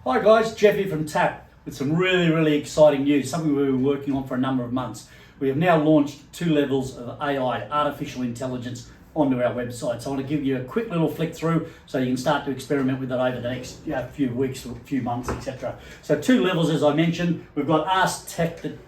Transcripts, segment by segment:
Hi guys, Jeff here from TaT with some really exciting news, something we've been working on for a number of months. We have now launched 2 levels of AI, artificial intelligence, onto our website. So I want to give you a quick little flick through so you can start to experiment with it over the next few weeks or few months, etc. So 2 levels, as I mentioned. We've got Ask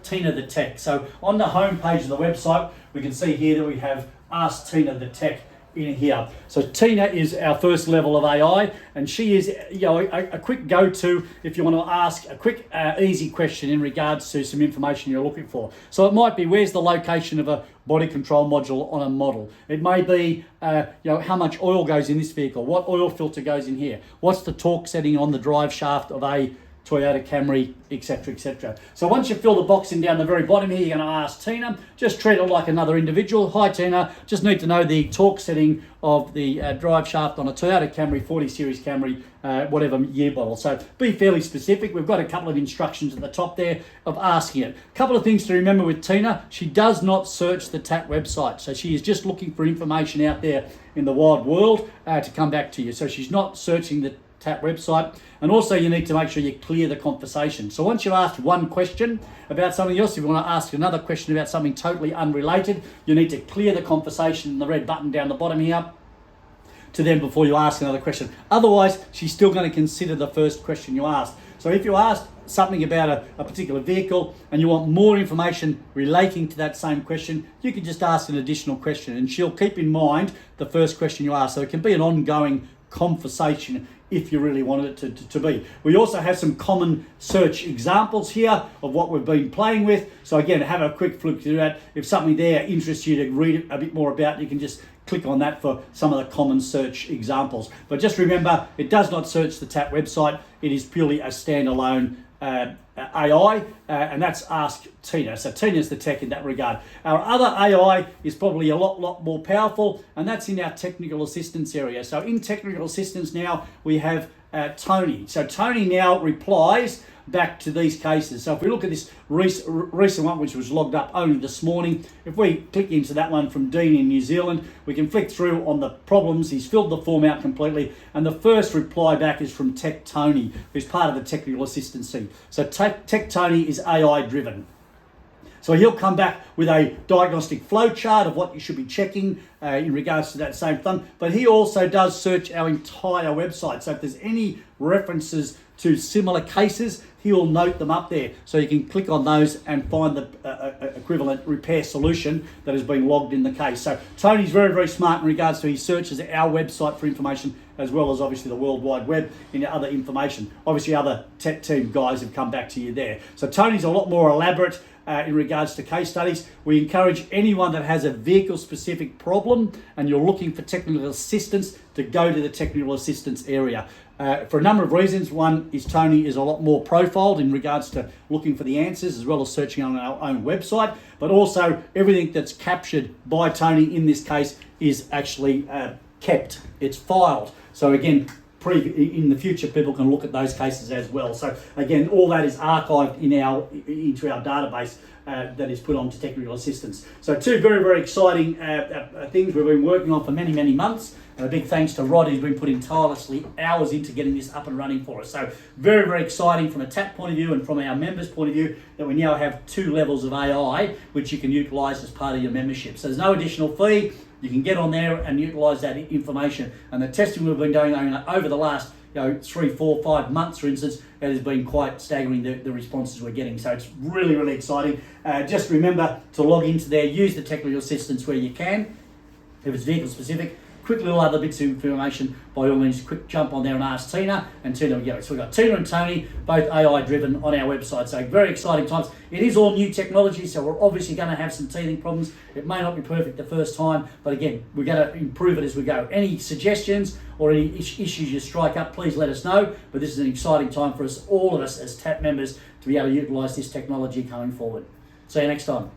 Tina the Tech. So on the home page of the website, we can see here that we have Ask Tina the Tech in here. So Tina is our first level of AI, and she is a quick go-to if you want to ask a quick easy question in regards to some information you're looking for. So it might be, where's the location of a body control module on a model? It may be how much oil goes in this vehicle, what oil filter goes in here, what's the torque setting on the drive shaft of a Toyota Camry, etc. So once you fill the box in down the very bottom here, you're going to ask Tina. Just treat it like another individual. Hi Tina, just need to know the torque setting of the drive shaft on a Toyota Camry, 40 series Camry, whatever year model. So be fairly specific. We've got a couple of instructions at the top there of asking it. A couple of things to remember with Tina: she does not search the TaT website. So she is just looking for information out there in the wide world to come back to you. So she's not searching the TaT website. And also you need to make sure you clear the conversation. So once you've asked one question about something else, if you want to ask another question about something totally unrelated, you need to clear the conversation in the red button down the bottom here to them before you ask another question. Otherwise, she's still going to consider the first question you asked. So if you asked something about a particular vehicle and you want more information relating to that same question, you can just ask an additional question and she'll keep in mind the first question you asked. So it can be an ongoing conversation if you really wanted it to be. We also have some common search examples here of what we've been playing with. So again, have a quick flick through that. If something there interests you to read a bit more about, you can just click on that for some of the common search examples. But just remember, it does not search the TaT website. It is purely a standalone AI, and that's Ask Tina. So Tina's the tech in that regard. Our other AI is probably a lot more powerful, and that's in our technical assistance area. So in technical assistance now, we have Tony. So Tony now replies back to these cases. So if we look at this recent one, which was logged up only this morning, if we click into that one from Dean in New Zealand, we can flick through on the problems. He's filled the form out completely, and the first reply back is from Tech Tony, who's part of the technical assistance team. So Tech Tony is AI driven. So he'll come back with a diagnostic flow chart of what you should be checking in regards to that same thing. But he also does search our entire website. So if there's any references to similar cases, he'll note them up there. So you can click on those and find the equivalent repair solution that has been logged in the case. So Tony's very smart in regards to he searches our website for information, as well as obviously the World Wide Web in other information. Obviously other TaT team guys have come back to you there. So Tony's a lot more elaborate in regards to case studies. We encourage anyone that has a vehicle-specific problem and you're looking for technical assistance to go to the technical assistance area. For a number of reasons. One is Tony is a lot more profiled in regards to looking for the answers, as well as searching on our own website, but also everything that's captured by Tony in this case is actually kept. It's filed. So again, in the future, people can look at those cases as well. So again, all that is archived into our database that is put onto technical assistance. So 2 very exciting things we've been working on for many months. And a big thanks to Rod, who's been putting tirelessly hours into getting this up and running for us. So very exciting from a TaT point of view and from our members' point of view, that we now have 2 levels of AI which you can utilise as part of your membership. So there's no additional fee. You can get on there and utilise that information. And the testing we've been doing over the last 3, 4, 5 months, for instance, it has been quite staggering, the responses we're getting. So it's really exciting. Just remember to log into there, use the technical assistance where you can. If it's vehicle specific, quick little other bits of information, by all means, quick jump on there and ask Tina, and Tina will get it. So we've got Tina and Tony, both AI driven, on our website. So very exciting times. It is all new technology, so we're obviously going to have some teething problems. It may not be perfect the first time, but again, we're going to improve it as we go. Any suggestions or any issues you strike up, please let us know. But this is an exciting time for us, all of us as TaT members, to be able to utilise this technology going forward. See you next time.